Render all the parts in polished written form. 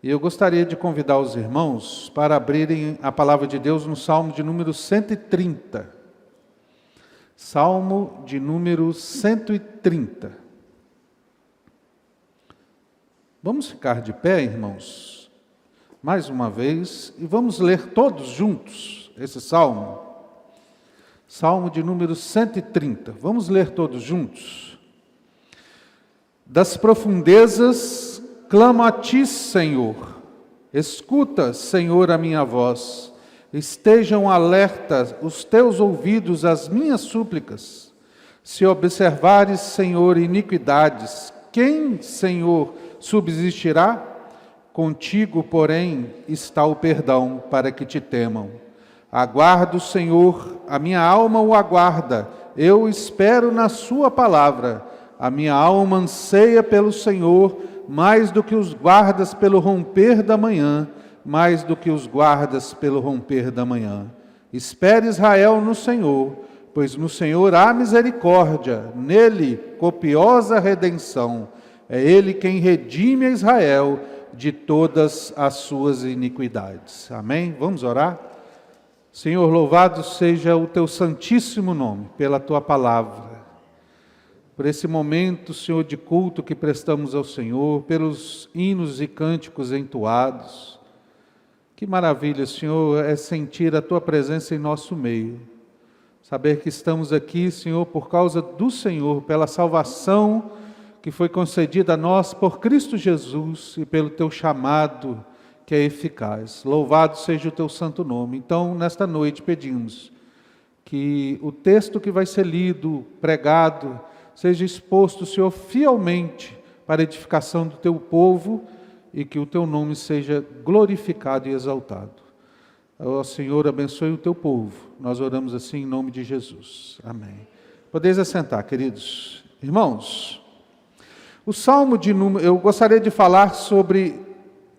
E eu gostaria de convidar os irmãos para abrirem a palavra de Deus no Salmo de número 130. Salmo de número 130. Vamos ficar de pé, irmãos, mais uma vez, e vamos ler todos juntos esse salmo. Salmo de número 130. Vamos ler todos juntos. Das profundezas clamo a ti, Senhor. Escuta, Senhor, a minha voz. Estejam alertas os teus ouvidos às minhas súplicas. Se observares, Senhor, iniquidades, quem, Senhor, subsistirá? Contigo, porém, está o perdão para que te temam. Aguardo, Senhor, a minha alma o aguarda. Eu espero na sua palavra. A minha alma anseia pelo Senhor, mais do que os guardas pelo romper da manhã, mais do que os guardas pelo romper da manhã. Espere Israel no Senhor, pois no Senhor há misericórdia, nele copiosa redenção. É ele quem redime a Israel de todas as suas iniquidades. Amém? Vamos orar? Senhor, louvado seja o teu santíssimo nome, pela tua palavra. Por esse momento, Senhor, de culto que prestamos ao Senhor, pelos hinos e cânticos entoados. Que maravilha, Senhor, é sentir a tua presença em nosso meio. Saber que estamos aqui, Senhor, por causa do Senhor, pela salvação que foi concedida a nós por Cristo Jesus e pelo teu chamado que é eficaz. Louvado seja o teu santo nome. Então, nesta noite, pedimos que o texto que vai ser lido, pregado, seja exposto, Senhor, fielmente para a edificação do teu povo e que o teu nome seja glorificado e exaltado. Ó Senhor, abençoe o teu povo. Nós oramos assim em nome de Jesus. Amém. Podeis assentar, queridos irmãos. O Salmo de número... Eu gostaria de falar sobre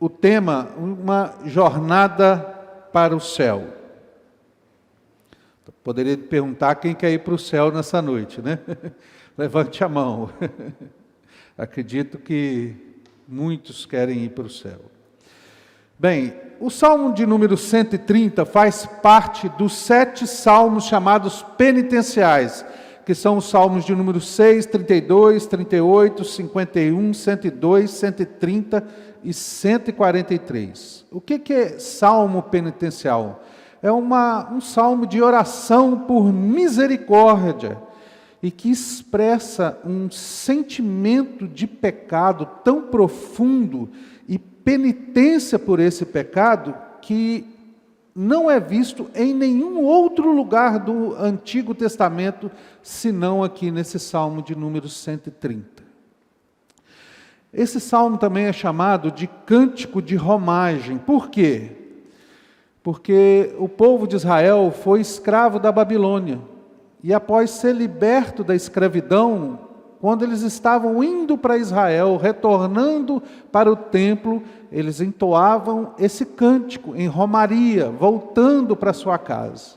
o tema, uma jornada para o céu. Poderia perguntar quem quer ir para o céu nessa noite, né? Levante a mão. Acredito que muitos querem ir para o céu. Bem, o Salmo de número 130 faz parte dos 7 salmos chamados penitenciais, que são os salmos de número 6, 32, 38, 51, 102, 130 e 143. O que é salmo penitencial? É um salmo de oração por misericórdia, e que expressa um sentimento de pecado tão profundo e penitência por esse pecado que não é visto em nenhum outro lugar do Antigo Testamento, senão aqui nesse Salmo de número 130. Esse salmo também é chamado de cântico de romagem. Por quê? Porque o povo de Israel foi escravo da Babilônia. E após ser liberto da escravidão, quando eles estavam indo para Israel, retornando para o templo, eles entoavam esse cântico em romaria, voltando para sua casa.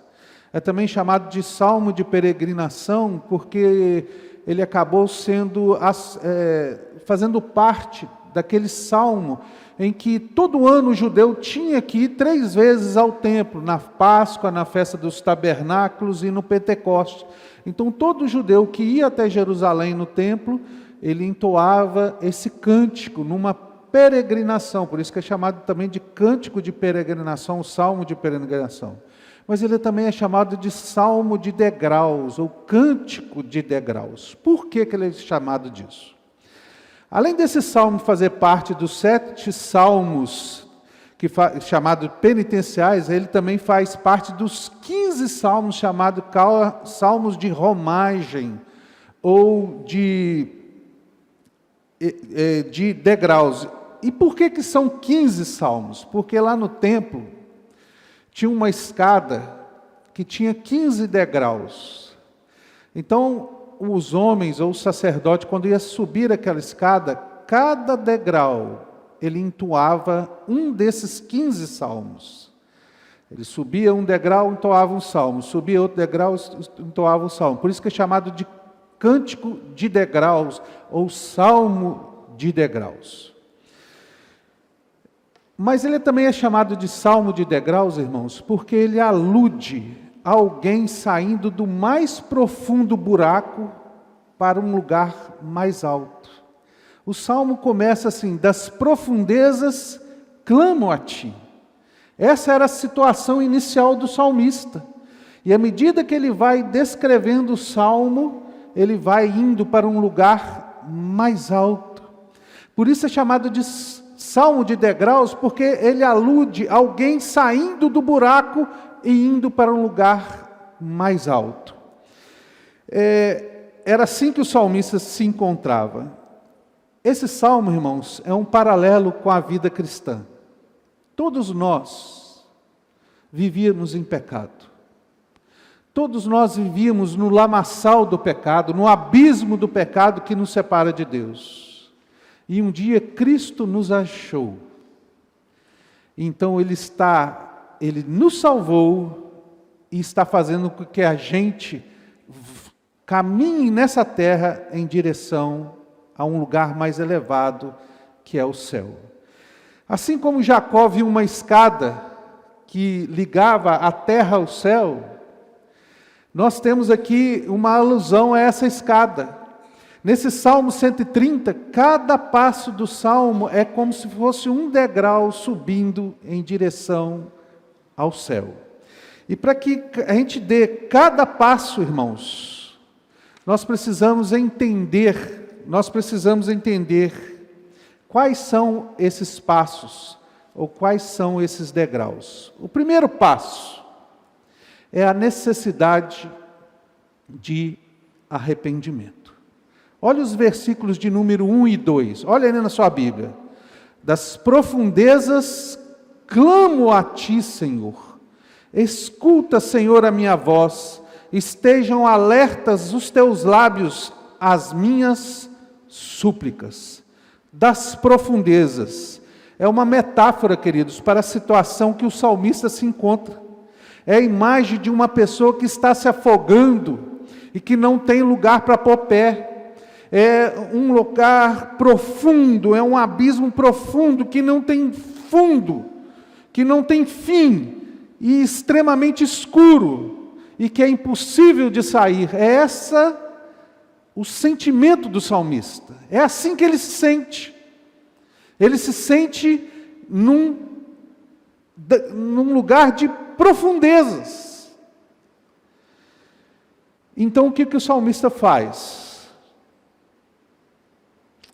É também chamado de salmo de peregrinação, porque ele acabou fazendo parte daquele salmo em que todo ano o judeu tinha que ir 3 vezes ao templo, na Páscoa, na festa dos tabernáculos e no Pentecostes. Então todo judeu que ia até Jerusalém no templo, ele entoava esse cântico numa peregrinação, por isso que é chamado também de cântico de peregrinação, o salmo de peregrinação. Mas ele também é chamado de salmo de degraus, ou cântico de degraus. Por que ele é chamado disso? Além desse salmo fazer parte dos 7 salmos chamados penitenciais, ele também faz parte dos 15 salmos chamados salmos de romagem ou de degraus. E por que são 15 salmos? Porque lá no templo tinha uma escada que tinha 15 degraus. Então, os homens ou o sacerdote, quando ia subir aquela escada, cada degrau, ele entoava um desses 15 salmos. Ele subia um degrau, entoava um salmo, subia outro degrau, entoava um salmo. Por isso que é chamado de cântico de degraus, ou salmo de degraus. Mas ele também é chamado de salmo de degraus, irmãos, porque ele alude a alguém saindo do mais profundo buraco para um lugar mais alto. O salmo começa assim: das profundezas clamo a ti. Essa era a situação inicial do salmista. E à medida que ele vai descrevendo o salmo, ele vai indo para um lugar mais alto. Por isso é chamado de salmo de degraus, porque ele alude a alguém saindo do buraco e indo para um lugar mais alto. Era assim que o salmista se encontrava. Esse salmo, irmãos, é um paralelo com a vida cristã. Todos nós vivíamos em pecado. Todos nós vivíamos no lamaçal do pecado, no abismo do pecado que nos separa de Deus. E um dia Cristo nos achou. Então Ele nos salvou e está fazendo com que a gente caminhe nessa terra em direção a um lugar mais elevado, que é o céu. Assim como Jacó viu uma escada que ligava a terra ao céu, nós temos aqui uma alusão a essa escada. Nesse Salmo 130, cada passo do Salmo é como se fosse um degrau subindo em direção ao céu. E para que a gente dê cada passo, irmãos, nós precisamos entender quais são esses passos, ou quais são esses degraus. O primeiro passo é a necessidade de arrependimento. Olha os versículos de número 1 e 2. Olha aí na sua Bíblia. Das profundezas clamo a ti, Senhor. Escuta, Senhor, a minha voz. Estejam alertas os teus lábios às minhas súplicas. Das profundezas. É uma metáfora, queridos, para a situação que o salmista se encontra. É a imagem de uma pessoa que está se afogando e que não tem lugar para pôr pé. É um lugar profundo, é um abismo profundo que não tem fundo, que não tem fim e extremamente escuro e que é impossível de sair. É o sentimento do salmista. É assim que ele se sente. Ele se sente num lugar de profundezas. Então o que o salmista faz?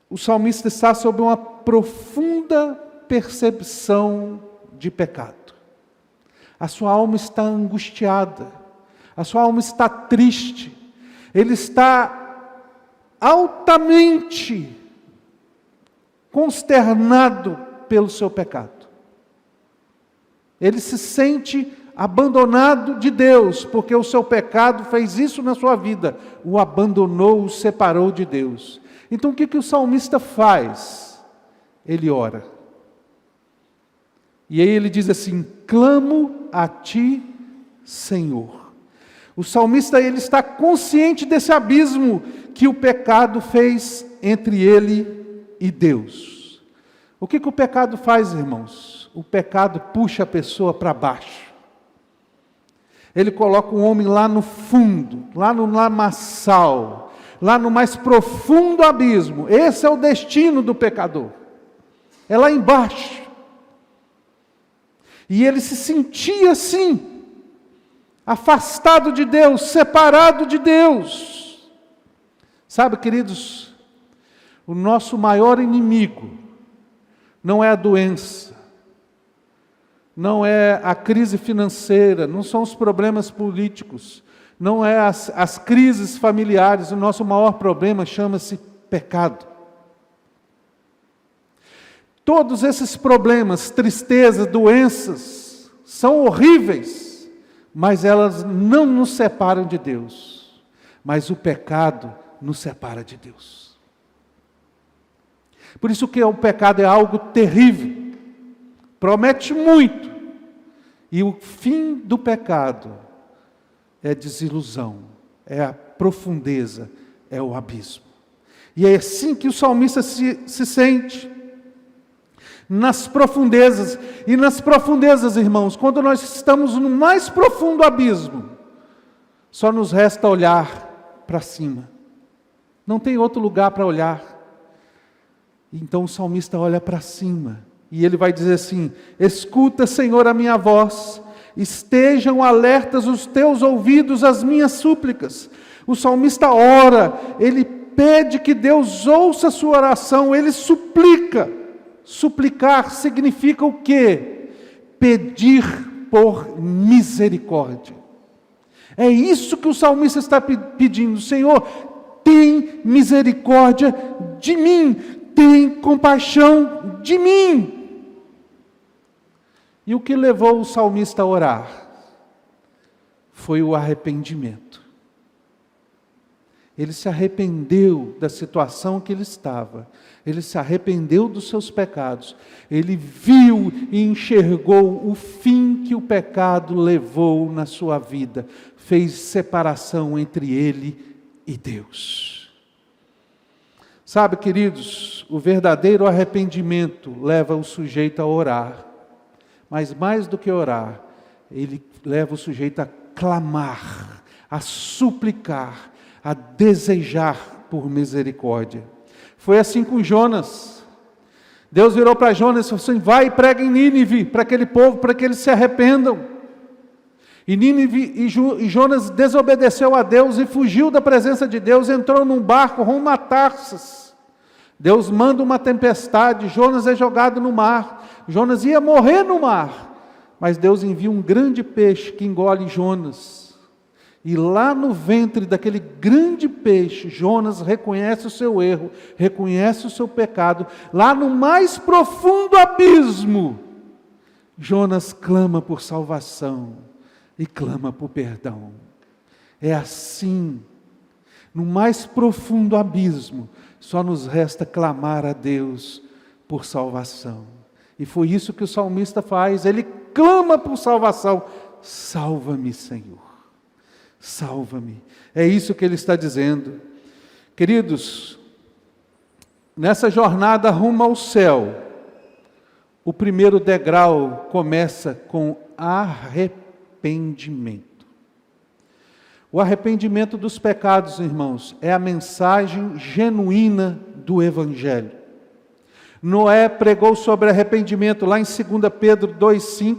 O salmista está sob uma profunda percepção de pecado. A sua alma está angustiada, a sua alma está triste, ele está altamente consternado pelo seu pecado. Ele se sente abandonado de Deus, porque o seu pecado fez isso na sua vida, o abandonou, o separou de Deus. Então o que o salmista faz? Ele ora. E aí ele diz assim: clamo a ti, Senhor. O salmista, ele está consciente desse abismo que o pecado fez entre ele e Deus. O que o pecado faz, irmãos? O pecado puxa a pessoa para baixo. Ele coloca o homem lá no fundo, lá no lamaçal, lá no mais profundo abismo. Esse é o destino do pecador. É lá embaixo. E ele se sentia assim, afastado de Deus, separado de Deus. Sabe, queridos, o nosso maior inimigo não é a doença, não é a crise financeira, não são os problemas políticos, não é as crises familiares. O nosso maior problema chama-se pecado. Todos esses problemas, tristezas, doenças, são horríveis, mas elas não nos separam de Deus. Mas o pecado nos separa de Deus. Por isso que o pecado é algo terrível, promete muito, e o fim do pecado é desilusão, é a profundeza, é o abismo. E é assim que o salmista se sente. nas profundezas. E nas profundezas, irmãos, quando nós estamos no mais profundo abismo, só nos resta olhar para cima. Não tem outro lugar para olhar. Então o salmista olha para cima. E ele vai dizer assim: escuta, Senhor, a minha voz. Estejam alertas os teus ouvidos às minhas súplicas. O salmista ora, ele pede que Deus ouça a sua oração, ele suplica. Suplicar significa o quê? Pedir por misericórdia. É isso que o salmista está pedindo: Senhor, tem misericórdia de mim, tem compaixão de mim. E o que levou o salmista a orar? Foi o arrependimento. Ele se arrependeu da situação que ele estava. Ele se arrependeu dos seus pecados. Ele viu e enxergou o fim que o pecado levou na sua vida. Fez separação entre ele e Deus. Sabe, queridos, o verdadeiro arrependimento leva o sujeito a orar. Mas mais do que orar, ele leva o sujeito a clamar, a suplicar, a desejar por misericórdia. Foi assim com Jonas. Deus virou para Jonas e falou assim: vai e prega em Nínive, para aquele povo, para que eles se arrependam. E Jonas desobedeceu a Deus e fugiu da presença de Deus, entrou num barco rumo a Tarsas. Deus manda uma tempestade, Jonas é jogado no mar. Jonas ia morrer no mar, mas Deus envia um grande peixe que engole Jonas. E lá no ventre daquele grande peixe, Jonas reconhece o seu erro, reconhece o seu pecado. Lá no mais profundo abismo, Jonas clama por salvação e clama por perdão. É assim, no mais profundo abismo, só nos resta clamar a Deus por salvação. E foi isso que o salmista faz, ele clama por salvação. Salva-me, Senhor, salva-me. É isso que ele está dizendo. Queridos, nessa jornada rumo ao céu, o primeiro degrau começa com arrependimento. O arrependimento dos pecados, irmãos, é a mensagem genuína do Evangelho. Noé pregou sobre arrependimento lá em 2 Pedro 2,5,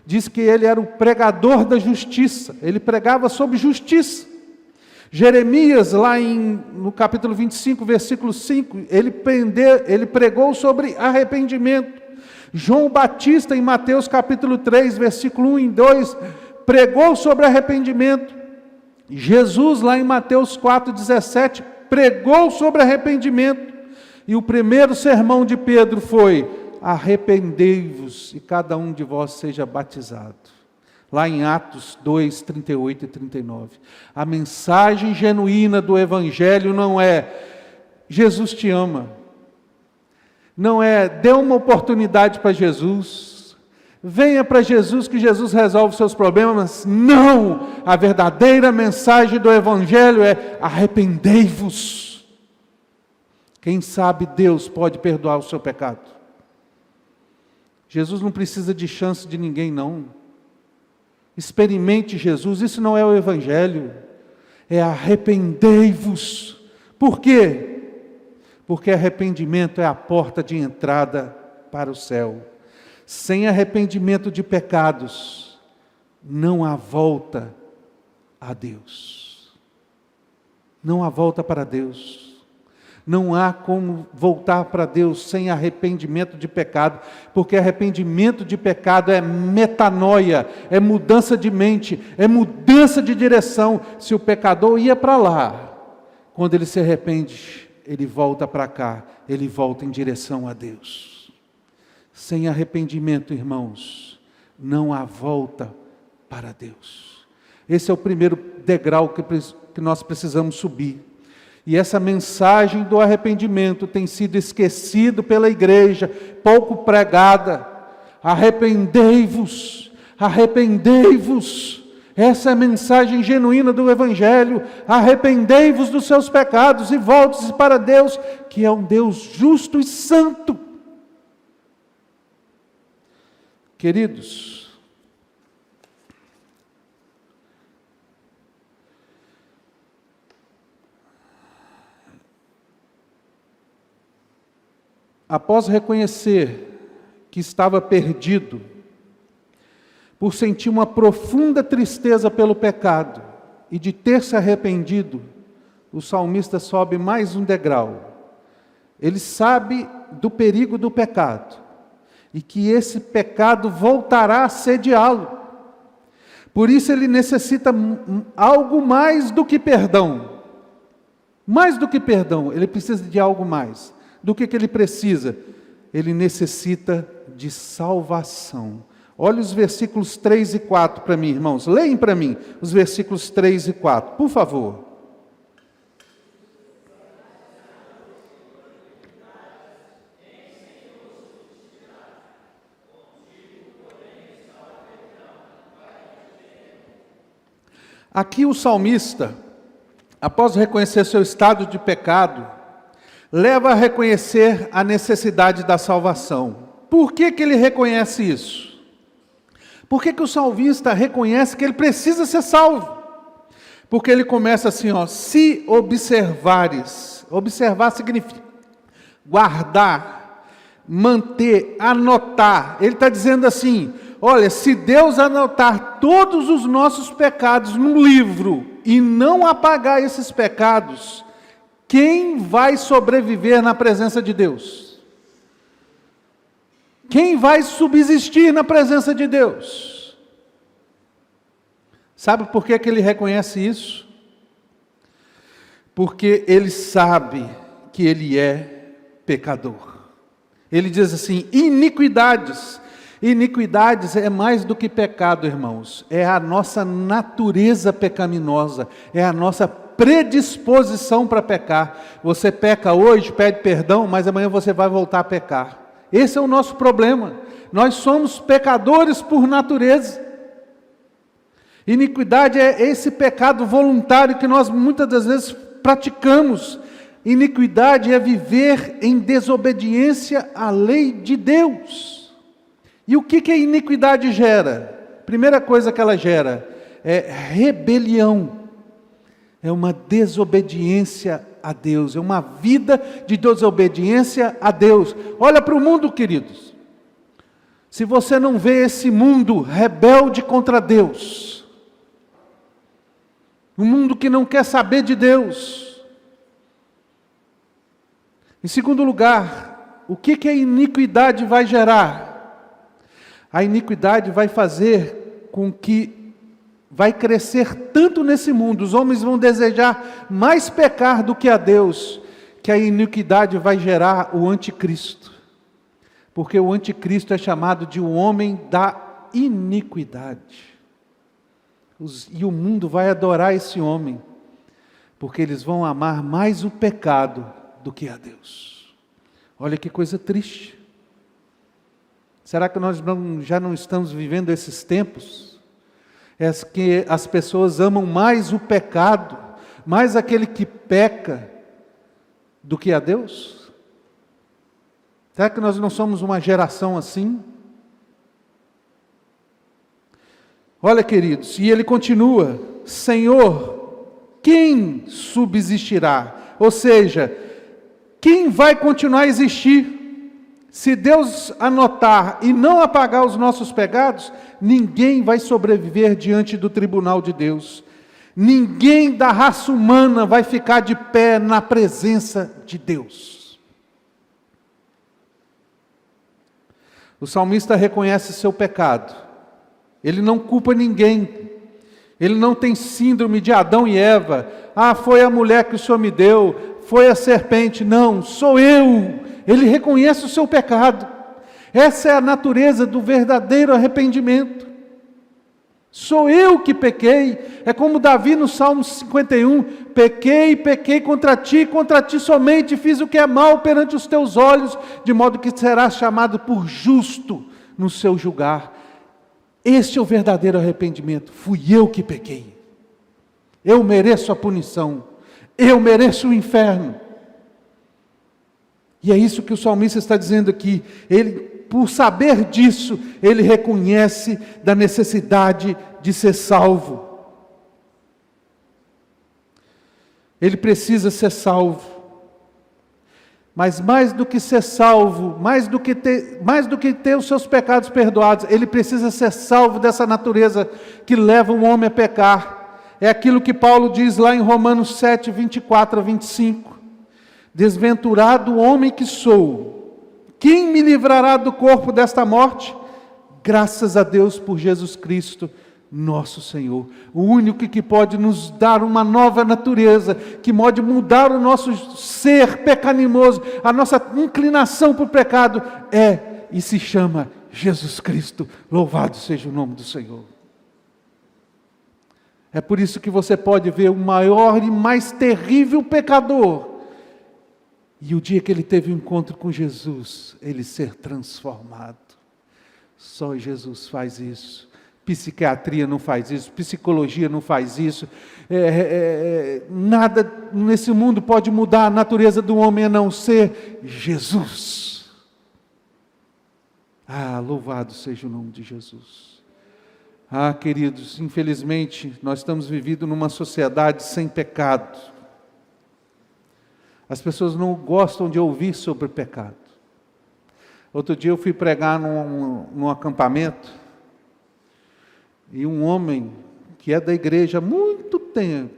diz que ele era o pregador da justiça, ele pregava sobre justiça. Jeremias, lá no capítulo 25, versículo 5, ele pregou sobre arrependimento. João Batista, em Mateus capítulo 3, versículo 1 e 2, pregou sobre arrependimento. Jesus, lá em Mateus 4,17, pregou sobre arrependimento. E o primeiro sermão de Pedro foi: arrependei-vos e cada um de vós seja batizado. Lá em Atos 2, 38 e 39. A mensagem genuína do Evangelho não é: Jesus te ama. Não é: dê uma oportunidade para Jesus. Venha para Jesus que Jesus resolve os seus problemas. Não! A verdadeira mensagem do Evangelho é: arrependei-vos. Quem sabe Deus pode perdoar o seu pecado. Jesus não precisa de chance de ninguém, não. Experimente Jesus, isso não é o Evangelho. É arrependei-vos. Por quê? Porque arrependimento é a porta de entrada para o céu. Sem arrependimento de pecados, não há volta a Deus. Não há volta para Deus. Não há como voltar para Deus sem arrependimento de pecado, porque arrependimento de pecado é metanoia, é mudança de mente, é mudança de direção. Se o pecador ia para lá, quando ele se arrepende, ele volta para cá, ele volta em direção a Deus. Sem arrependimento, irmãos, não há volta para Deus. Esse é o primeiro degrau que nós precisamos subir. E essa mensagem do arrependimento tem sido esquecida pela igreja, pouco pregada. Arrependei-vos, arrependei-vos. Essa é a mensagem genuína do Evangelho. Arrependei-vos dos seus pecados e volte-se para Deus, que é um Deus justo e santo. Queridos, após reconhecer que estava perdido, por sentir uma profunda tristeza pelo pecado e de ter se arrependido, o salmista sobe mais um degrau. Ele sabe do perigo do pecado e que esse pecado voltará a assediá-lo. Por isso ele necessita algo mais do que perdão. Mais do que perdão, ele precisa de algo mais. Do que ele precisa? Ele necessita de salvação. Olha os versículos 3 e 4 para mim, irmãos. Leem para mim os versículos 3 e 4, por favor. Aqui o salmista, após reconhecer seu estado de pecado, leva a reconhecer a necessidade da salvação. Por que ele reconhece isso? Por que o salmista reconhece que ele precisa ser salvo? Porque ele começa assim, se observares. Observar significa guardar, manter, anotar. Ele está dizendo assim, olha, se Deus anotar todos os nossos pecados num livro e não apagar esses pecados, quem vai sobreviver na presença de Deus? Quem vai subsistir na presença de Deus? Sabe por que ele reconhece isso? Porque ele sabe que ele é pecador. Ele diz assim, iniquidades. Iniquidades é mais do que pecado, irmãos. É a nossa natureza pecaminosa. É a nossa predisposição para pecar. Você peca hoje, pede perdão, mas amanhã você vai voltar a pecar. Esse é o nosso problema. Nós somos pecadores por natureza. Iniquidade é esse pecado voluntário que nós muitas das vezes praticamos. Iniquidade é viver em desobediência à lei de Deus. E o que a iniquidade gera? Primeira coisa que ela gera é rebelião. É uma desobediência a Deus, é uma vida de desobediência a Deus. Olha para o mundo, queridos. Se você não vê esse mundo rebelde contra Deus, um mundo que não quer saber de Deus. Em segundo lugar, o que a iniquidade vai gerar? A iniquidade vai fazer com que vai crescer tanto nesse mundo, os homens vão desejar mais pecar do que a Deus, que a iniquidade vai gerar o anticristo. Porque o anticristo é chamado de o homem da iniquidade. E o mundo vai adorar esse homem, porque eles vão amar mais o pecado do que a Deus. Olha que coisa triste. Será que nós já não estamos vivendo esses tempos? É que as pessoas amam mais o pecado, mais aquele que peca, do que a Deus? Será que nós não somos uma geração assim? Olha, queridos, e ele continua, Senhor, quem subsistirá? Ou seja, quem vai continuar a existir? Se Deus anotar e não apagar os nossos pecados, ninguém vai sobreviver diante do tribunal de Deus. Ninguém da raça humana vai ficar de pé na presença de Deus. O salmista reconhece seu pecado. Ele não culpa ninguém. Ele não tem síndrome de Adão e Eva. Foi a mulher que o Senhor me deu, foi a serpente. Não, sou eu. Ele reconhece o seu pecado. Essa é a natureza do verdadeiro arrependimento. Sou eu que pequei. É como Davi no Salmo 51. Pequei contra ti somente fiz o que é mal perante os teus olhos, de modo que serás chamado por justo no seu julgar. Este é o verdadeiro arrependimento. Fui eu que pequei. Eu mereço a punição. Eu mereço o inferno. E é isso que o salmista está dizendo aqui. Ele por saber disso, ele reconhece da necessidade de ser salvo. Ele precisa ser salvo. Mas mais do que ser salvo, mais do que ter os seus pecados perdoados, ele precisa ser salvo dessa natureza que leva o homem a pecar. É aquilo que Paulo diz lá em Romanos 7, 24 a 25. Desventurado o homem que sou, quem me livrará do corpo desta morte? Graças a Deus por Jesus Cristo, nosso Senhor. O único que pode nos dar uma nova natureza, que pode mudar o nosso ser pecaminoso, a nossa inclinação para o pecado, e se chama Jesus Cristo. Louvado seja o nome do Senhor. É por isso que você pode ver o maior e mais terrível pecador, e o dia que ele teve um encontro com Jesus, ele ser transformado. Só Jesus faz isso. Psiquiatria não faz isso, psicologia não faz isso, nada nesse mundo pode mudar a natureza do homem a não ser Jesus. Louvado seja o nome de Jesus. Queridos, infelizmente nós estamos vivendo numa sociedade sem pecado. As pessoas não gostam de ouvir sobre pecado. Outro dia eu fui pregar num acampamento, e um homem que é da igreja há muito tempo,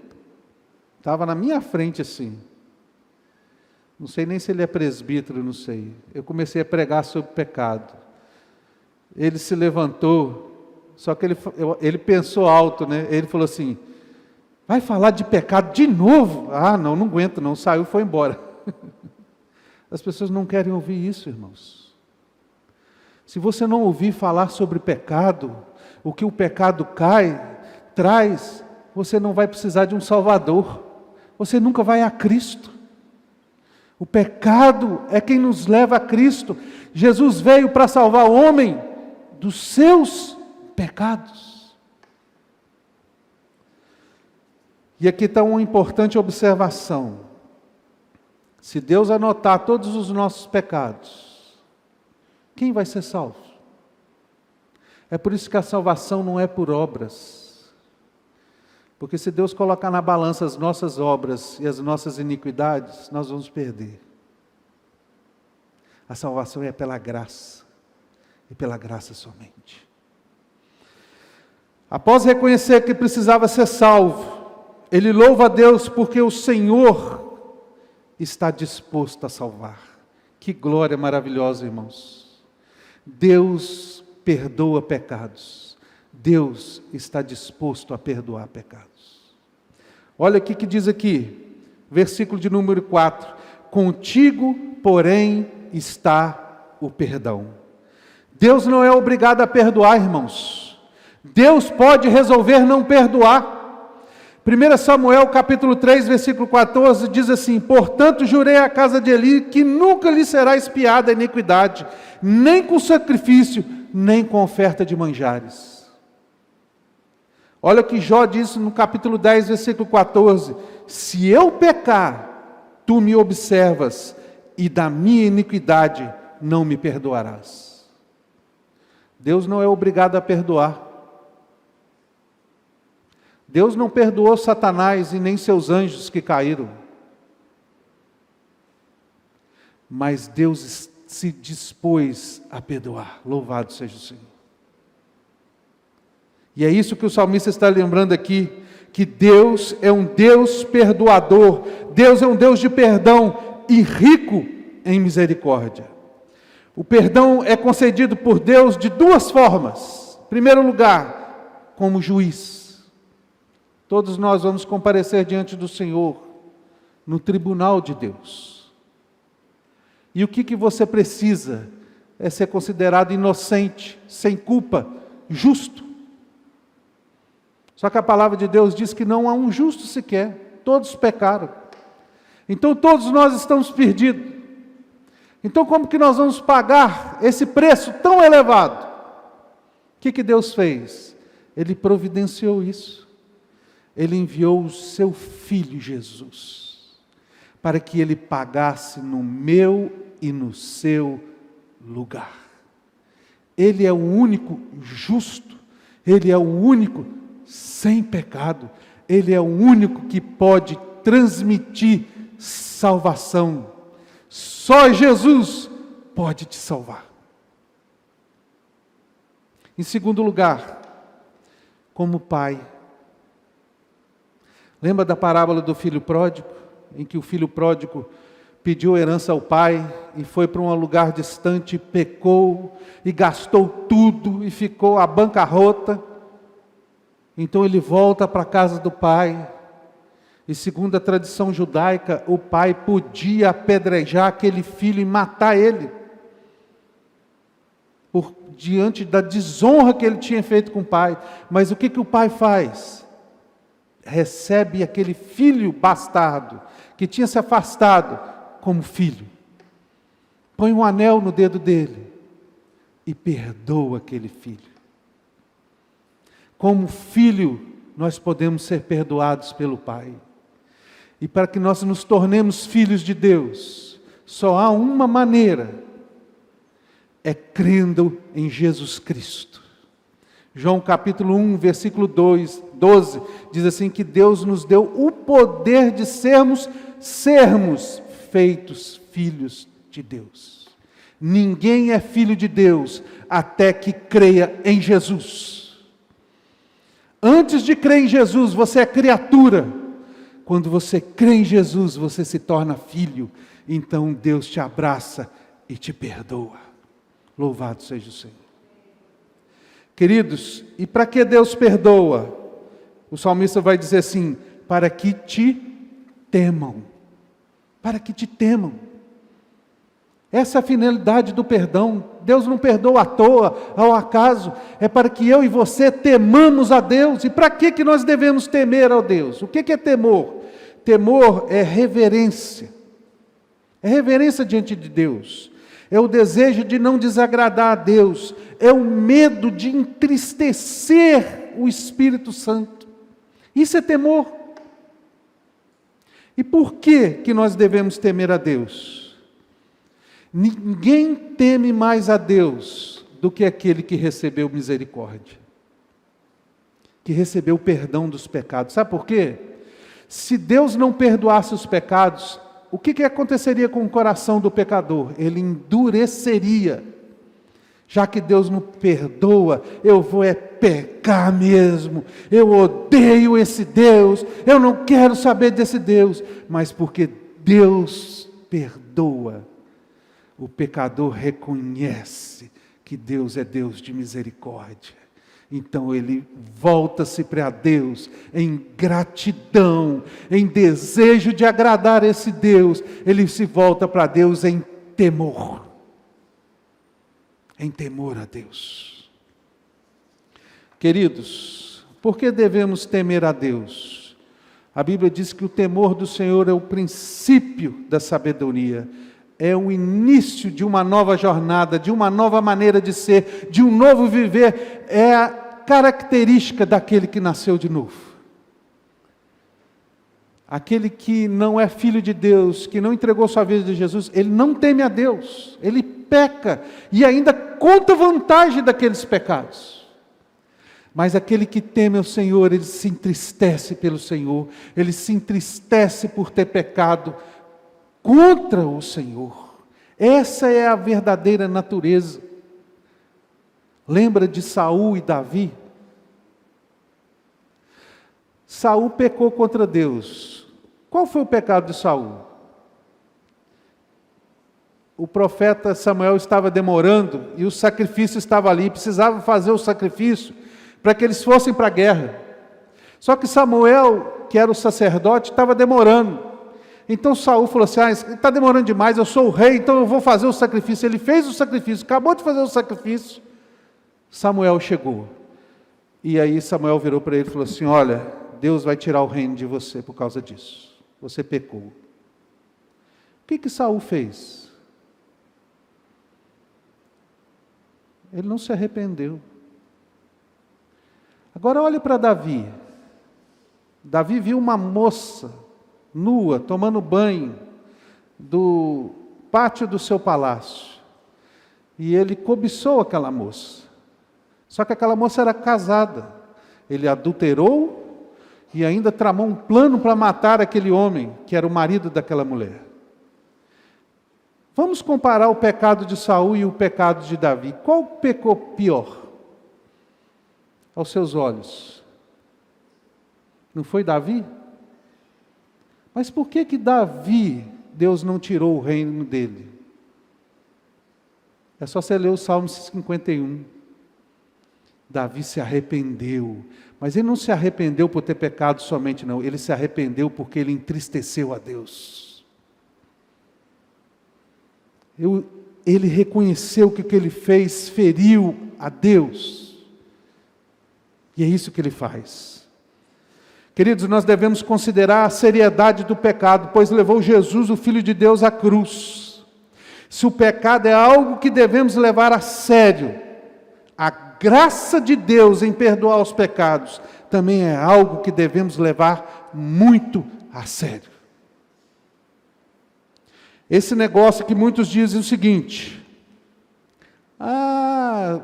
estava na minha frente assim, não sei nem se ele é presbítero, não sei. Eu comecei a pregar sobre pecado. Ele se levantou, só que ele pensou alto, né? Ele falou assim: vai falar de pecado de novo? Não aguento não, saiu, foi embora. As pessoas não querem ouvir isso, irmãos. Se você não ouvir falar sobre pecado, o que o pecado traz, você não vai precisar de um Salvador. Você nunca vai a Cristo. O pecado é quem nos leva a Cristo. Jesus veio para salvar o homem dos seus pecados. E aqui está uma importante observação. Se Deus anotar todos os nossos pecados, quem vai ser salvo? É por isso que a salvação não é por obras. Porque se Deus colocar na balança as nossas obras e as nossas iniquidades, nós vamos perder. A salvação é pela graça, e pela graça somente. Após reconhecer que precisava ser salvo, ele louva a Deus porque o Senhor está disposto a salvar. Que glória maravilhosa, irmãos. Deus perdoa pecados. Deus está disposto a perdoar pecados. Olha o que diz aqui, versículo de número 4. Contigo, porém, está o perdão. Deus não é obrigado a perdoar, irmãos. Deus pode resolver não perdoar. 1 Samuel capítulo 3, versículo 14, diz assim: portanto jurei à casa de Eli que nunca lhe será expiada a iniquidade, nem com sacrifício, nem com oferta de manjares. Olha o que Jó disse no capítulo 10, versículo 14: se eu pecar, tu me observas, e da minha iniquidade não me perdoarás. Deus não é obrigado a perdoar. Deus não perdoou Satanás e nem seus anjos que caíram. Mas Deus se dispôs a perdoar. Louvado seja o Senhor. E é isso que o salmista está lembrando aqui, que Deus é um Deus perdoador, Deus é um Deus de perdão e rico em misericórdia. O perdão é concedido por Deus de duas formas. Em primeiro lugar, como juiz. Todos nós vamos comparecer diante do Senhor, no tribunal de Deus. E o que você precisa é ser considerado inocente, sem culpa, justo. Só que a palavra de Deus diz que não há um justo sequer, todos pecaram. Então todos nós estamos perdidos. Então como que nós vamos pagar esse preço tão elevado? O que Deus fez? Ele providenciou isso. Ele enviou o seu Filho Jesus, para que ele pagasse no meu e no seu lugar. Ele é o único justo, Ele é o único sem pecado, Ele é o único que pode transmitir salvação. Só Jesus pode te salvar. Em segundo lugar, como pai. Lembra da parábola do filho pródigo? Em que o filho pródigo pediu herança ao pai e foi para um lugar distante, pecou e gastou tudo e ficou à bancarrota. Então ele volta para a casa do pai. E segundo a tradição judaica, o pai podia apedrejar aquele filho e matar ele, diante da desonra que ele tinha feito com o pai. Mas o que o pai faz? Recebe aquele filho bastardo, que tinha se afastado, como filho. Põe um anel no dedo dele e perdoa aquele filho. Como filho, nós podemos ser perdoados pelo pai. E para que nós nos tornemos filhos de Deus, só há uma maneira: é crendo em Jesus Cristo. João capítulo 1, versículo 12, diz assim, que Deus nos deu o poder de sermos feitos filhos de Deus. Ninguém é filho de Deus até que creia em Jesus. Antes de crer em Jesus, você é criatura. Quando você crê em Jesus, você se torna filho. Então Deus te abraça e te perdoa. Louvado seja o Senhor. Queridos, e para que Deus perdoa? O salmista vai dizer assim: para que te temam. Para que te temam. Essa é a finalidade do perdão. Deus não perdoa à toa, ao acaso. É para que eu e você temamos a Deus. E para que nós devemos temer a Deus? O que é temor? Temor é reverência. É reverência diante de Deus. É o desejo de não desagradar a Deus. É o medo de entristecer o Espírito Santo. Isso é temor. E por que nós devemos temer a Deus? Ninguém teme mais a Deus do que aquele que recebeu misericórdia, que recebeu o perdão dos pecados. Sabe por quê? Se Deus não perdoasse os pecados, o que aconteceria com o coração do pecador? Ele endureceria. Já que Deus não perdoa, eu vou pecar mesmo. Eu odeio esse Deus. Eu não quero saber desse Deus. Mas porque Deus perdoa, o pecador reconhece que Deus é Deus de misericórdia. Então ele volta-se para Deus em gratidão, em desejo de agradar esse Deus. Ele se volta para Deus em temor. Em temor a Deus. Queridos, por que devemos temer a Deus? A Bíblia diz que o temor do Senhor é o princípio da sabedoria. É o início de uma nova jornada, de uma nova maneira de ser, de um novo viver. É a característica daquele que nasceu de novo. Aquele que não é filho de Deus, que não entregou sua vida a Jesus, ele não teme a Deus, ele peca e ainda conta vantagem daqueles pecados. Mas aquele que teme ao Senhor, ele se entristece pelo Senhor, ele se entristece por ter pecado contra o Senhor. Essa é a verdadeira natureza. Lembra de Saul e Davi? Saul pecou contra Deus. Qual foi o pecado de Saul? O profeta Samuel estava demorando e o sacrifício estava ali, precisava fazer o sacrifício para que eles fossem para a guerra. Só que Samuel, que era o sacerdote, estava demorando. Então Saul falou assim: está demorando demais, eu sou o rei, então eu vou fazer o sacrifício. Ele fez o sacrifício, acabou de fazer o sacrifício. Samuel chegou. E aí Samuel virou para ele e falou assim: olha, Deus vai tirar o reino de você por causa disso. Você pecou. O que Saul fez? Ele não se arrependeu. Agora olhe para Davi. Davi viu uma moça nua, tomando banho, do pátio do seu palácio. e ele cobiçou aquela moça. Só que aquela moça era casada. Ele adulterou e ainda tramou um plano para matar aquele homem, que era o marido daquela mulher. Vamos comparar o pecado de Saul e o pecado de Davi. Qual pecou pior aos seus olhos? Não foi Davi? Mas por que Davi, Deus não tirou o reino dele? É só você ler o Salmo 51. Davi se arrependeu, mas ele não se arrependeu por ter pecado somente, não. Ele se arrependeu porque ele entristeceu a Deus. Ele reconheceu que o que ele fez feriu a Deus. E é isso que ele faz. Queridos, nós devemos considerar a seriedade do pecado, pois levou Jesus, o Filho de Deus, à cruz. Se o pecado é algo que devemos levar a sério, a graça de Deus em perdoar os pecados também é algo que devemos levar muito a sério. Esse negócio que muitos dizem o seguinte: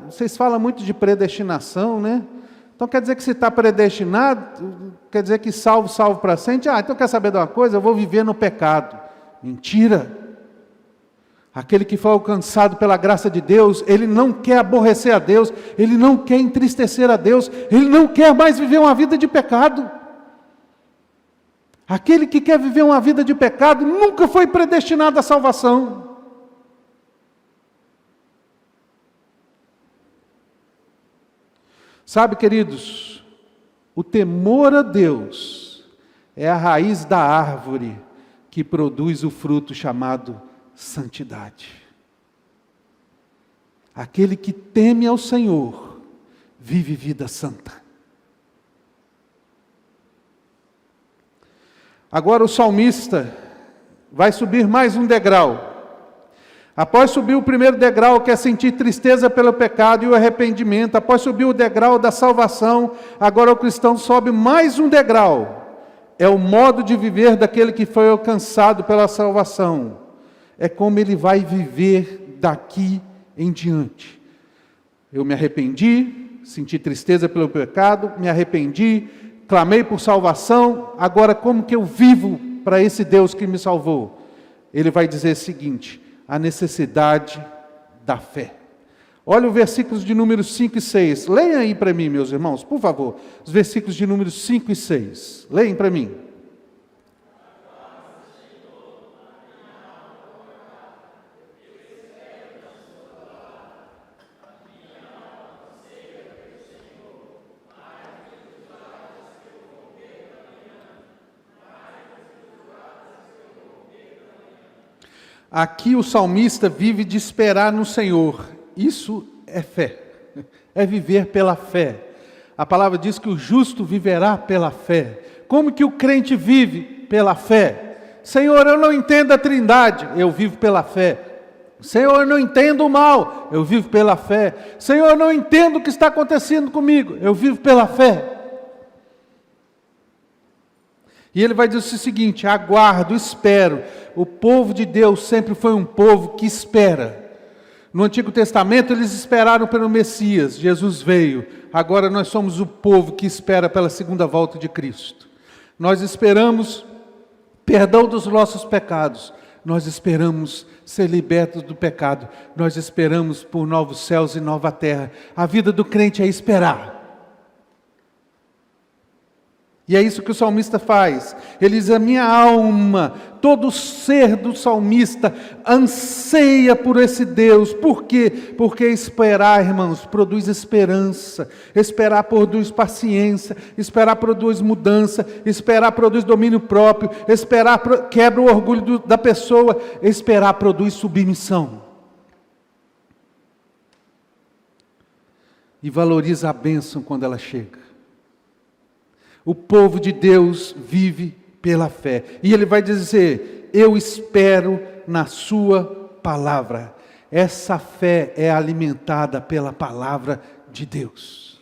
vocês falam muito de predestinação, né? Então quer dizer que se está predestinado, quer dizer que salvo para sempre? Então quer saber de uma coisa? Eu vou viver no pecado. Mentira! Aquele que foi alcançado pela graça de Deus, ele não quer aborrecer a Deus, ele não quer entristecer a Deus, ele não quer mais viver uma vida de pecado. Aquele que quer viver uma vida de pecado nunca foi predestinado à salvação. Sabe, queridos, o temor a Deus é a raiz da árvore que produz o fruto chamado santidade. Aquele que teme ao Senhor vive vida santa. Agora o salmista vai subir mais um degrau. Após subir o primeiro degrau, que é sentir tristeza pelo pecado e o arrependimento, após subir o degrau da salvação, agora o cristão sobe mais um degrau. É o modo de viver daquele que foi alcançado pela salvação. É como ele vai viver daqui em diante. Eu me arrependi, senti tristeza pelo pecado, me arrependi, clamei por salvação, agora como que eu vivo para esse Deus que me salvou? Ele vai dizer o seguinte: a necessidade da fé. Olha o versículos de números 5 e 6. Leiam aí para mim, meus irmãos, por favor. Os versículos de números 5 e 6. Leiam para mim. Aqui o salmista vive de esperar no Senhor. Isso é fé. É viver pela fé. A palavra diz que o justo viverá pela fé. Como que o crente vive? Pela fé. Senhor, eu não entendo a Trindade. Eu vivo pela fé. Senhor, eu não entendo o mal. Eu vivo pela fé. Senhor, eu não entendo o que está acontecendo comigo. Eu vivo pela fé. E ele vai dizer o seguinte: aguardo, espero. O povo de Deus sempre foi um povo que espera. No Antigo Testamento eles esperaram pelo Messias, Jesus veio. Agora nós somos o povo que espera pela segunda volta de Cristo. Nós esperamos perdão dos nossos pecados. Nós esperamos ser libertos do pecado. Nós esperamos por novos céus e nova terra. A vida do crente é esperar. E é isso que o salmista faz. Ele diz: a minha alma, todo o ser do salmista anseia por esse Deus. Por quê? Porque esperar, irmãos, produz esperança. Esperar produz paciência. Esperar produz mudança. Esperar produz domínio próprio. Esperar quebra o orgulho da pessoa. Esperar produz submissão. E valoriza a bênção quando ela chega. O povo de Deus vive pela fé. E ele vai dizer: eu espero na sua palavra. Essa fé é alimentada pela palavra de Deus.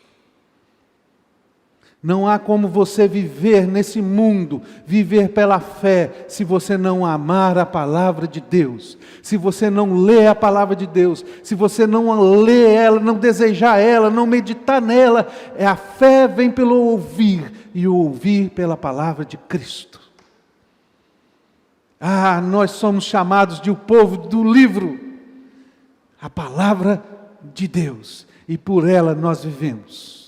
Não há como você viver nesse mundo, viver pela fé, se você não amar a palavra de Deus, se você não ler a palavra de Deus, se você não ler ela, não desejar ela, não meditar nela. A fé vem pelo ouvir, e o ouvir pela palavra de Cristo. Nós somos chamados de o povo do livro, a palavra de Deus, e por ela nós vivemos.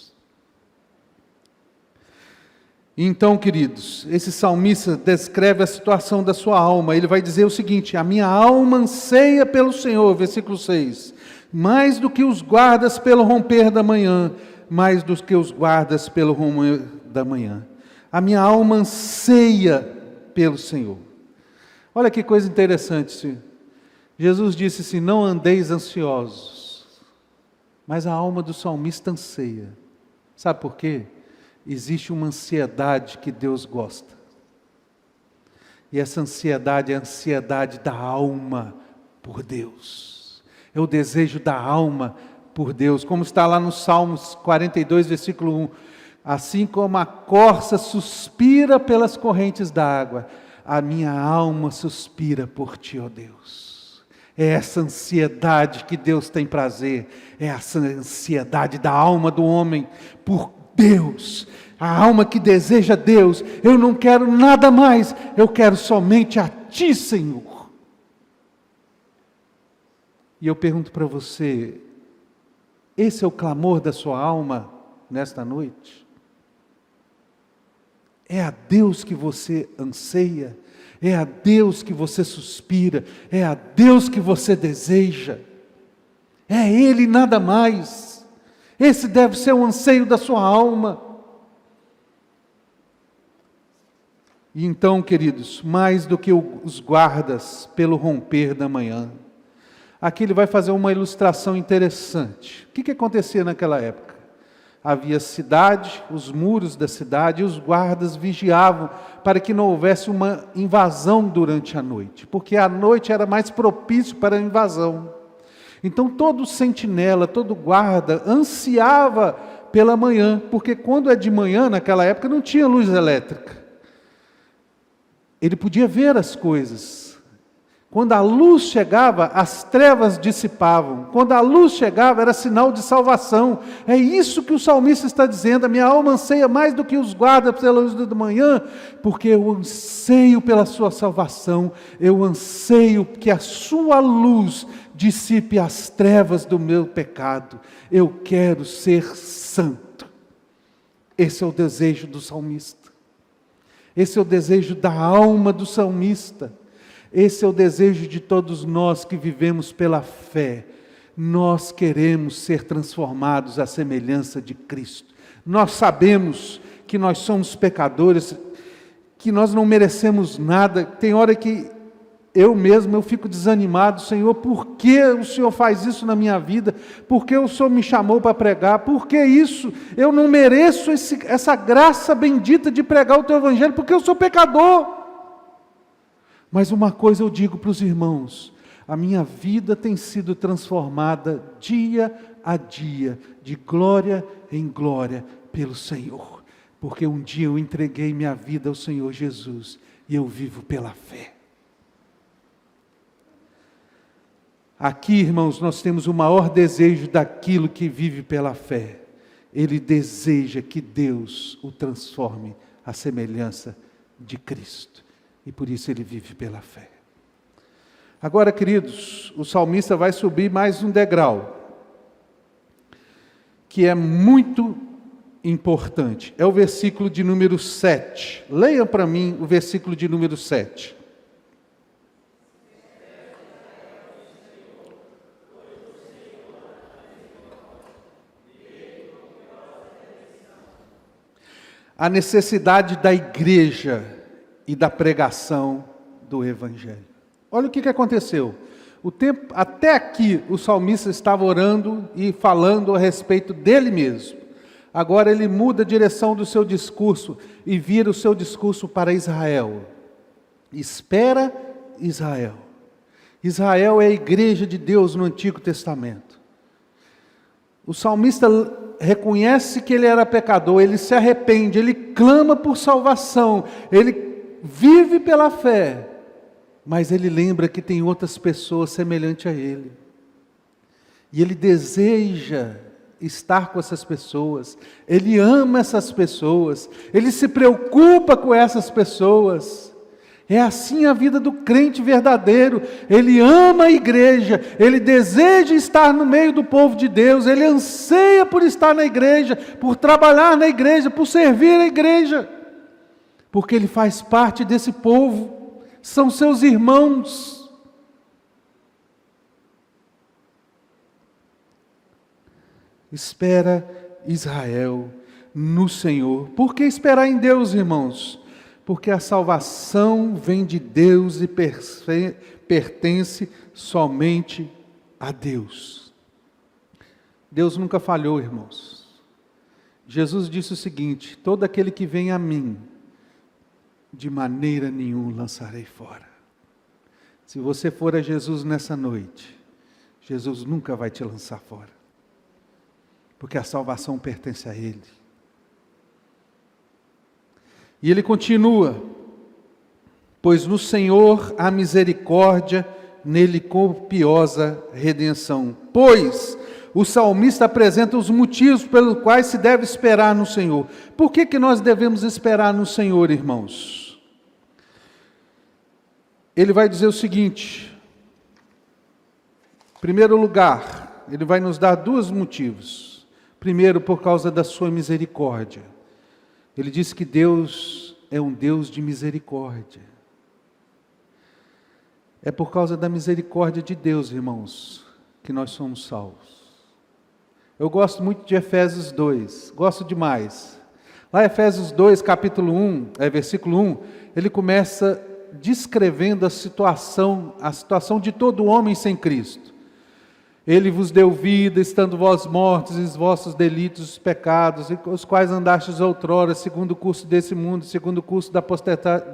Então, queridos, esse salmista descreve a situação da sua alma. Ele vai dizer o seguinte: a minha alma anseia pelo Senhor, versículo 6, mais do que os guardas pelo romper da manhã, mais do que os guardas pelo romper da manhã. A minha alma anseia pelo Senhor. Olha que coisa interessante. Jesus disse assim: não andeis ansiosos, mas a alma do salmista anseia. Sabe por quê? Existe uma ansiedade que Deus gosta. E essa ansiedade é a ansiedade da alma por Deus. É o desejo da alma por Deus. Como está lá no Salmos 42, versículo 1. Assim como a corça suspira pelas correntes da água, a minha alma suspira por ti, ó Deus. É essa ansiedade que Deus tem prazer. É essa ansiedade da alma do homem por Deus, a alma que deseja Deus. Eu não quero nada mais, eu quero somente a Ti, Senhor. E eu pergunto para você, esse é o clamor da sua alma nesta noite? É a Deus que você anseia? É a Deus que você suspira? É a Deus que você deseja? É Ele e nada mais. Esse deve ser o anseio da sua alma. E então, queridos, mais do que os guardas pelo romper da manhã. Aqui ele vai fazer uma ilustração interessante. O que acontecia naquela época? Havia cidade, os muros da cidade, e os guardas vigiavam para que não houvesse uma invasão durante a noite, porque a noite era mais propício para a invasão. Então todo sentinela, todo guarda ansiava pela manhã, porque quando é de manhã, naquela época, não tinha luz elétrica. Ele podia ver as coisas. Quando a luz chegava, as trevas dissipavam. Quando a luz chegava, era sinal de salvação. É isso que o salmista está dizendo: a minha alma anseia mais do que os guardas pela luz da manhã, porque eu anseio pela sua salvação, eu anseio que a sua luz dissipe as trevas do meu pecado. Eu quero ser santo. Esse é o desejo do salmista. Esse é o desejo da alma do salmista. Esse é o desejo de todos nós que vivemos pela fé. Nós queremos ser transformados à semelhança de Cristo. Nós sabemos que nós somos pecadores, que nós não merecemos nada. Tem hora que eu fico desanimado: Senhor, por que o Senhor faz isso na minha vida? Por que o Senhor me chamou para pregar? Por que isso? Eu não mereço essa graça bendita de pregar o Teu Evangelho, porque eu sou pecador. Mas uma coisa eu digo para os irmãos: a minha vida tem sido transformada dia a dia, de glória em glória, pelo Senhor. Porque um dia eu entreguei minha vida ao Senhor Jesus, e eu vivo pela fé. Aqui, irmãos, nós temos o maior desejo daquilo que vive pela fé. Ele deseja que Deus o transforme à semelhança de Cristo. E por isso ele vive pela fé. Agora, queridos, o salmista vai subir mais um degrau, que é muito importante. É o versículo de número 7. Leiam para mim o versículo de número 7. A necessidade da igreja e da pregação do Evangelho. Olha o que aconteceu. Até aqui o salmista estava orando e falando a respeito dele mesmo. Agora ele muda a direção do seu discurso e vira o seu discurso para Israel. Espera Israel. Israel é a igreja de Deus no Antigo Testamento. O salmista reconhece que ele era pecador, ele se arrepende, ele clama por salvação, ele vive pela fé, mas ele lembra que tem outras pessoas semelhantes a ele. E ele deseja estar com essas pessoas, ele ama essas pessoas, ele se preocupa com essas pessoas. É assim a vida do crente verdadeiro. Ele ama a igreja, ele deseja estar no meio do povo de Deus, ele anseia por estar na igreja, por trabalhar na igreja, por servir a igreja, porque ele faz parte desse povo, são seus irmãos. Espera Israel no Senhor. Por que esperar em Deus, irmãos? Porque a salvação vem de Deus e pertence somente a Deus. Deus nunca falhou, irmãos. Jesus disse o seguinte: todo aquele que vem a mim, de maneira nenhuma lançarei fora. Se você for a Jesus nessa noite, Jesus nunca vai te lançar fora, porque a salvação pertence a Ele. E ele continua: pois no Senhor há misericórdia, nele copiosa redenção. Pois o salmista apresenta os motivos pelos quais se deve esperar no Senhor. Por que nós devemos esperar no Senhor, irmãos? Ele vai dizer o seguinte: em primeiro lugar, ele vai nos dar dois motivos. Primeiro, por causa da sua misericórdia. Ele diz que Deus é um Deus de misericórdia. É por causa da misericórdia de Deus, irmãos, que nós somos salvos. Eu gosto muito de Efésios 2, gosto demais. Lá Efésios 2, capítulo 1, versículo 1, ele começa descrevendo a situação de todo homem sem Cristo. Ele vos deu vida, estando vós mortos, e os vossos delitos e pecados, os quais andastes outrora, segundo o curso desse mundo, segundo o curso da potestade,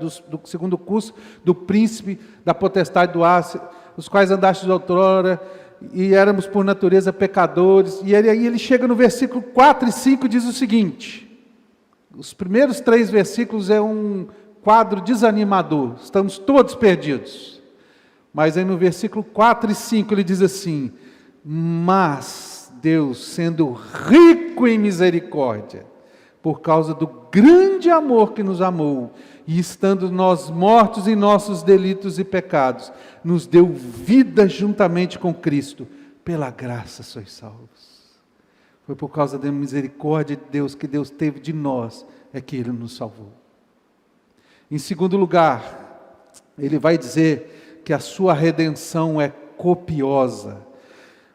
segundo o curso do príncipe da potestade do ar, os quais andastes outrora, e éramos por natureza pecadores. E aí ele chega no versículo 4 e 5 e diz o seguinte: os primeiros 3 versículos é um quadro desanimador, estamos todos perdidos. Mas aí no versículo 4 e 5 ele diz assim: mas Deus, sendo rico em misericórdia, por causa do grande amor que nos amou, e estando nós mortos em nossos delitos e pecados, nos deu vida juntamente com Cristo. Pela graça sois salvos. Foi por causa da misericórdia de Deus que Deus teve de nós, é que Ele nos salvou. Em segundo lugar, ele vai dizer que a sua redenção é copiosa.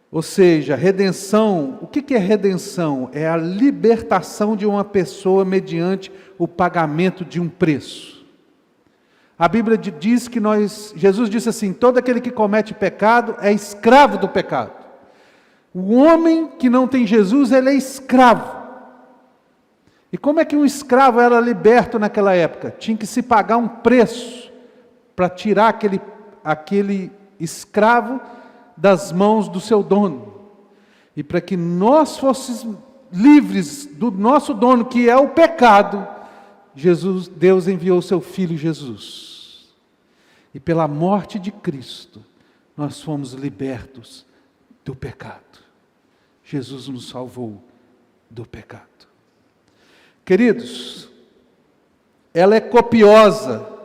Ou seja, redenção, o que é redenção? É a libertação de uma pessoa mediante o pagamento de um preço. A Bíblia diz que Jesus disse assim: todo aquele que comete pecado é escravo do pecado. O homem que não tem Jesus, ele é escravo. E como é que um escravo era liberto naquela época? Tinha que se pagar um preço para tirar aquele escravo das mãos do seu dono. E para que nós fôssemos livres do nosso dono, que é o pecado, Deus enviou o seu Filho Jesus. E pela morte de Cristo, nós fomos libertos do pecado. Jesus nos salvou do pecado. Queridos, ela é copiosa,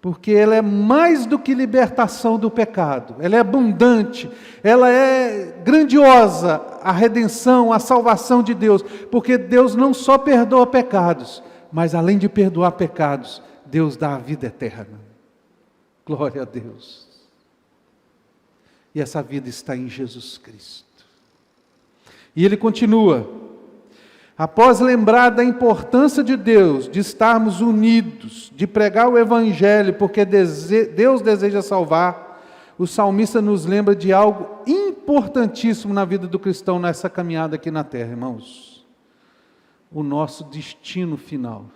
porque ela é mais do que libertação do pecado, ela é abundante, ela é grandiosa, a redenção, a salvação de Deus, porque Deus não só perdoa pecados, mas além de perdoar pecados, Deus dá a vida eterna. Glória a Deus. E essa vida está em Jesus Cristo. E ele continua: após lembrar da importância de Deus, de estarmos unidos, de pregar o Evangelho, porque Deus deseja salvar, o salmista nos lembra de algo importantíssimo na vida do cristão nessa caminhada aqui na terra, irmãos. O nosso destino final.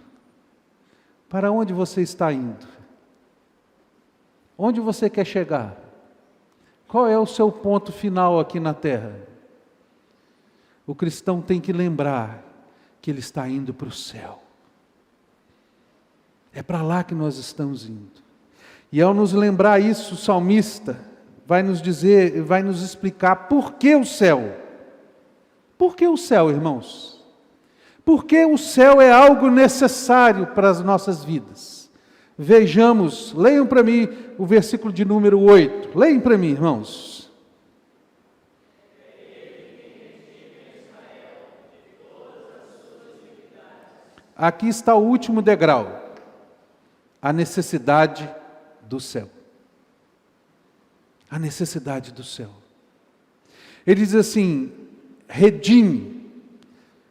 Para onde você está indo? Onde você quer chegar? Qual é o seu ponto final aqui na terra? o cristão tem que lembrar que ele está indo para o céu. É para lá que nós estamos indo. E ao nos lembrar isso, o salmista vai nos dizer, vai nos explicar por que o céu. Por que o céu, irmãos? Porque o céu é algo necessário para as nossas vidas. Vejamos, leiam para mim o versículo de número 8. Leiam para mim, irmãos. Aqui está o último degrau. A necessidade do céu. A necessidade do céu. Ele diz assim, redime.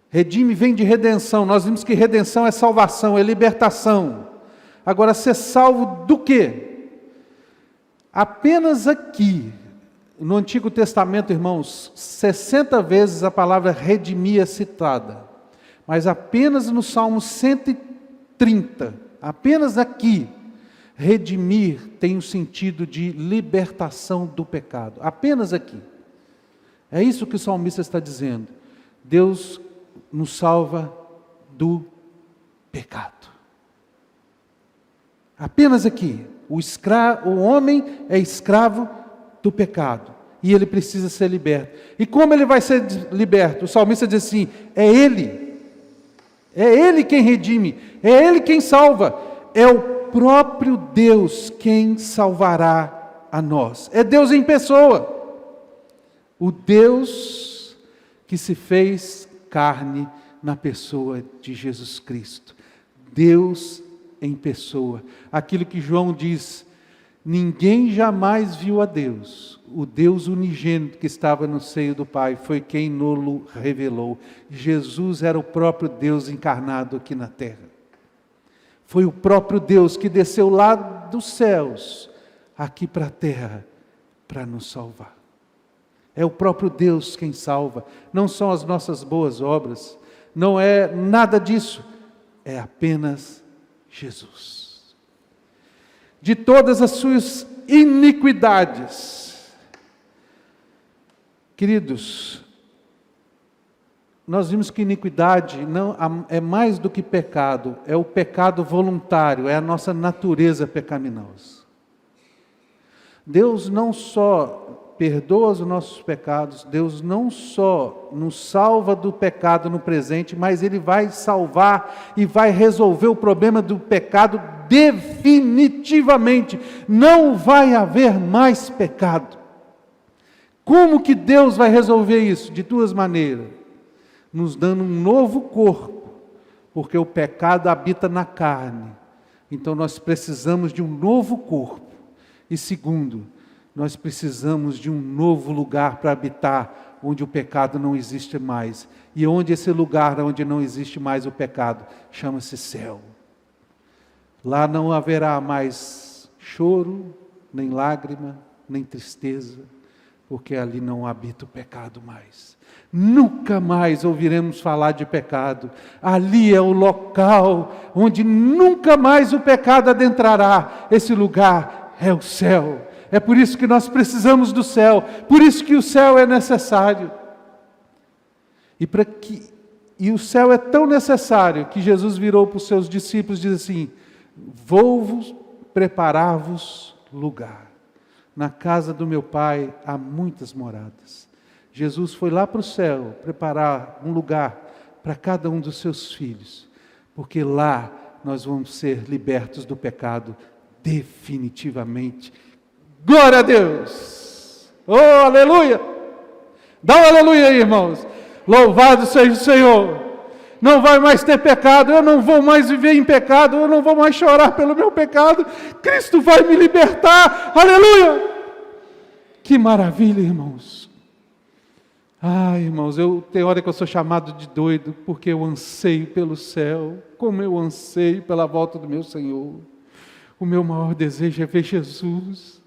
Redime vem de redenção. Nós vimos que redenção é salvação, é libertação. Agora, ser salvo do quê? Apenas aqui, no Antigo Testamento, irmãos, 60 vezes a palavra redimir é citada. Mas apenas no Salmo 130, apenas aqui, redimir tem o sentido de libertação do pecado. Apenas aqui. É isso que o salmista está dizendo. Deus nos salva do pecado. Apenas aqui. O homem é escravo do pecado. E ele precisa ser liberto. E como ele vai ser liberto? O salmista diz assim, é Ele. É Ele quem redime. É Ele quem salva. É o próprio Deus quem salvará a nós. É Deus em pessoa. O Deus que se fez carne na pessoa de Jesus Cristo. Deus em pessoa. Aquilo que João diz, ninguém jamais viu a Deus. O Deus unigênito que estava no seio do Pai foi quem nos revelou. Jesus era o próprio Deus encarnado aqui na terra. Foi o próprio Deus que desceu lá dos céus, aqui para a terra, para nos salvar. É o próprio Deus quem salva. Não são as nossas boas obras. Não é nada disso. É apenas Jesus. De todas as suas iniquidades. Queridos, nós vimos que iniquidade não é mais do que pecado, é o pecado voluntário, é a nossa natureza pecaminosa. Deus não só perdoa os nossos pecados, Deus não só nos salva do pecado no presente, mas Ele vai salvar e vai resolver o problema do pecado definitivamente. Não vai haver mais pecado. Como que Deus vai resolver isso? De duas maneiras. Nos dando um novo corpo, porque o pecado habita na carne. Então nós precisamos de um novo corpo. E segundo, nós precisamos de um novo lugar para habitar, onde o pecado não existe mais. E onde esse lugar, onde não existe mais o pecado, chama-se céu. Lá não haverá mais choro, nem lágrima, nem tristeza, porque ali não habita o pecado mais. Nunca mais ouviremos falar de pecado. Ali é o local onde nunca mais o pecado adentrará. Esse lugar é o céu. É por isso que nós precisamos do céu. Por isso que o céu é necessário. E o céu é tão necessário que Jesus virou para os seus discípulos e disse assim: vou-vos preparar-vos lugar. Na casa do meu Pai há muitas moradas. Jesus foi lá para o céu preparar um lugar para cada um dos seus filhos, porque lá nós vamos ser libertos do pecado definitivamente. Glória a Deus! Oh, aleluia! Dá um aleluia aí, irmãos. Louvado seja o Senhor. Não vai mais ter pecado, eu não vou mais viver em pecado, eu não vou mais chorar pelo meu pecado. Cristo vai me libertar. Aleluia! Que maravilha, irmãos. Ah, irmãos, tem hora que eu sou chamado de doido, porque eu anseio pelo céu, como eu anseio pela volta do meu Senhor. O meu maior desejo é ver Jesus,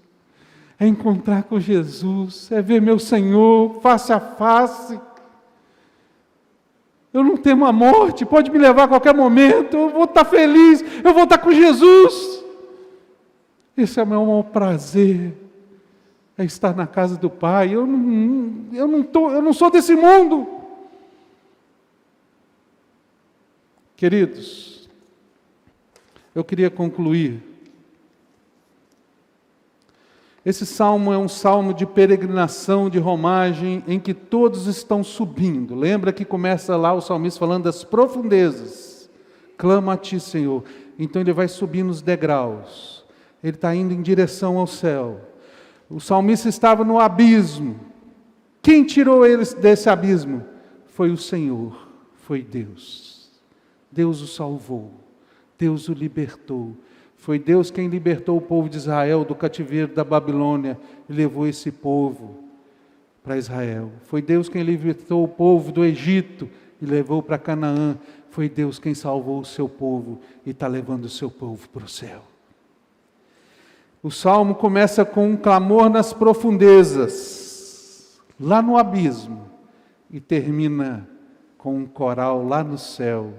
é encontrar com Jesus, é ver meu Senhor face a face. Eu não temo a morte, pode me levar a qualquer momento, eu vou estar feliz, eu vou estar com Jesus. Esse é o meu maior prazer, é estar na casa do Pai. Eu não sou desse mundo, Queridos, eu queria concluir. Esse salmo é um salmo de peregrinação, de romagem, em que todos estão subindo. Lembra que começa lá o salmista falando das profundezas. Clama a ti, Senhor. Então ele vai subir nos degraus. Ele está indo em direção ao céu. O salmista estava no abismo. Quem tirou eles desse abismo? Foi o Senhor, foi Deus. Deus o salvou, Deus o libertou. Foi Deus quem libertou o povo de Israel do cativeiro da Babilônia e levou esse povo para Israel. Foi Deus quem libertou o povo do Egito e levou para Canaã. Foi Deus quem salvou o seu povo e está levando o seu povo para o céu. O salmo começa com um clamor nas profundezas, lá no abismo, e termina com um coral lá no céu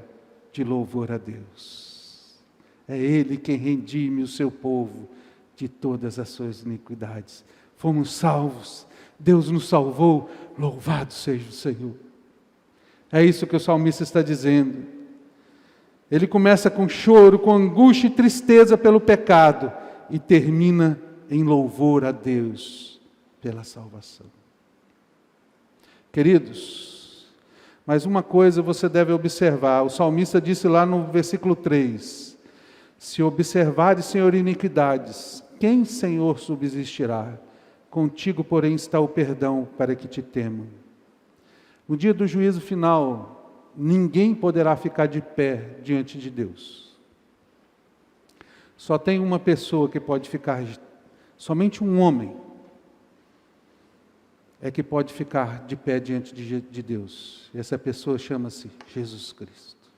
de louvor a Deus. É Ele quem redime o seu povo de todas as suas iniquidades. Fomos salvos, Deus nos salvou, louvado seja o Senhor. É isso que o salmista está dizendo. Ele começa com choro, com angústia e tristeza pelo pecado, e termina em louvor a Deus pela salvação. Queridos, mas uma coisa você deve observar. O salmista disse lá no versículo 3, se observares, Senhor, iniquidades, quem, Senhor, subsistirá? Contigo, porém, está o perdão para que te temam. No dia do juízo final, ninguém poderá ficar de pé diante de Deus. Só tem uma pessoa que pode ficar, somente um homem é que pode ficar de pé diante de Deus. E essa pessoa chama-se Jesus Cristo.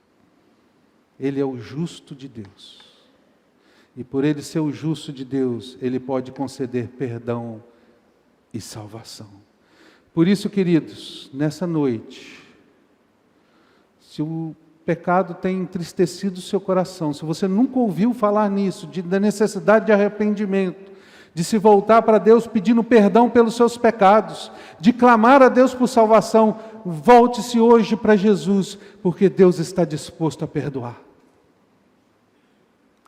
Ele é o justo de Deus. E por ele ser o justo de Deus, ele pode conceder perdão e salvação. Por isso, queridos, nessa noite, se o pecado tem entristecido o seu coração, se você nunca ouviu falar nisso, da necessidade de arrependimento, de se voltar para Deus pedindo perdão pelos seus pecados, de clamar a Deus por salvação, volte-se hoje para Jesus, porque Deus está disposto a perdoar.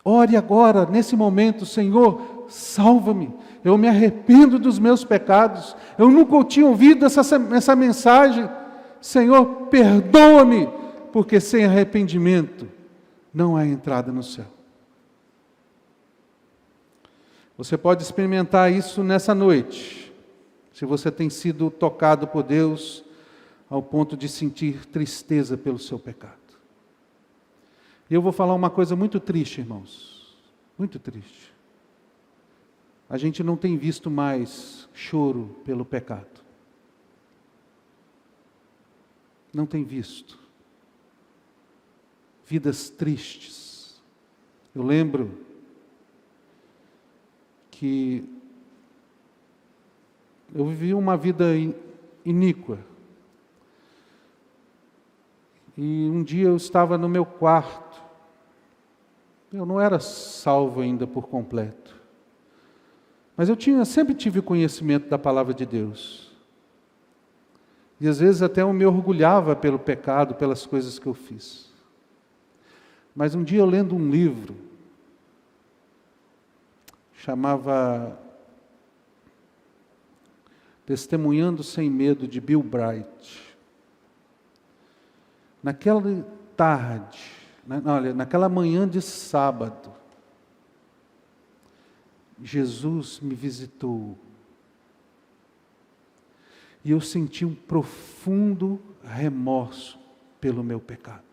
Ore agora, nesse momento, Senhor, salva-me, eu me arrependo dos meus pecados, eu nunca tinha ouvido essa mensagem, Senhor, perdoa-me, porque sem arrependimento não há entrada no céu. Você pode experimentar isso nessa noite, se você tem sido tocado por Deus ao ponto de sentir tristeza pelo seu pecado. E eu vou falar uma coisa muito triste, irmãos, muito triste. A gente não tem visto mais choro pelo pecado. Não tem visto. Vidas tristes. Eu lembro que eu vivi uma vida iníqua. E um dia eu estava no meu quarto. Eu não era salvo ainda por completo. Mas eu sempre tive conhecimento da palavra de Deus. E às vezes até eu me orgulhava pelo pecado, pelas coisas que eu fiz. Mas um dia eu lendo um livro, chamava Testemunhando Sem Medo, de Bill Bright. Naquela tarde, naquela manhã de sábado, Jesus me visitou. E eu senti um profundo remorso pelo meu pecado.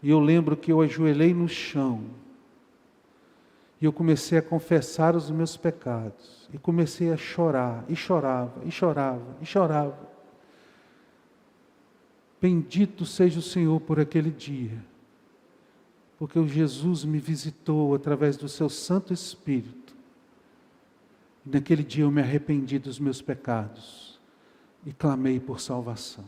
E eu lembro que eu ajoelhei no chão. E eu comecei a confessar os meus pecados. E comecei a chorar. E chorava, e chorava, e chorava. Bendito seja o Senhor por aquele dia. Porque o Jesus me visitou através do seu Santo Espírito. E naquele dia eu me arrependi dos meus pecados. E clamei por salvação.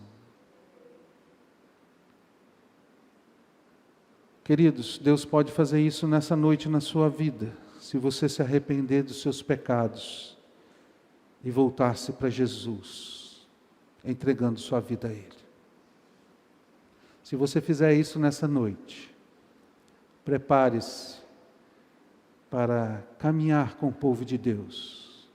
Queridos, Deus pode fazer isso nessa noite na sua vida, se você se arrepender dos seus pecados e voltar-se para Jesus, entregando sua vida a Ele. Se você fizer isso nessa noite, prepare-se para caminhar com o povo de Deus.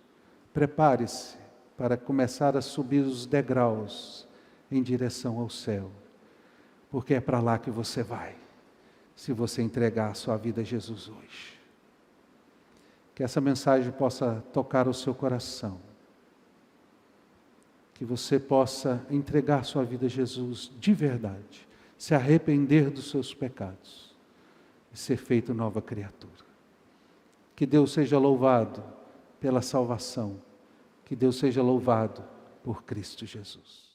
Prepare-se para começar a subir os degraus em direção ao céu. Porque é para lá que você vai, se você entregar a sua vida a Jesus hoje. Que essa mensagem possa tocar o seu coração. Que você possa entregar sua vida a Jesus de verdade. Se arrepender dos seus pecados. E ser feito nova criatura. Que Deus seja louvado pela salvação. Que Deus seja louvado por Cristo Jesus.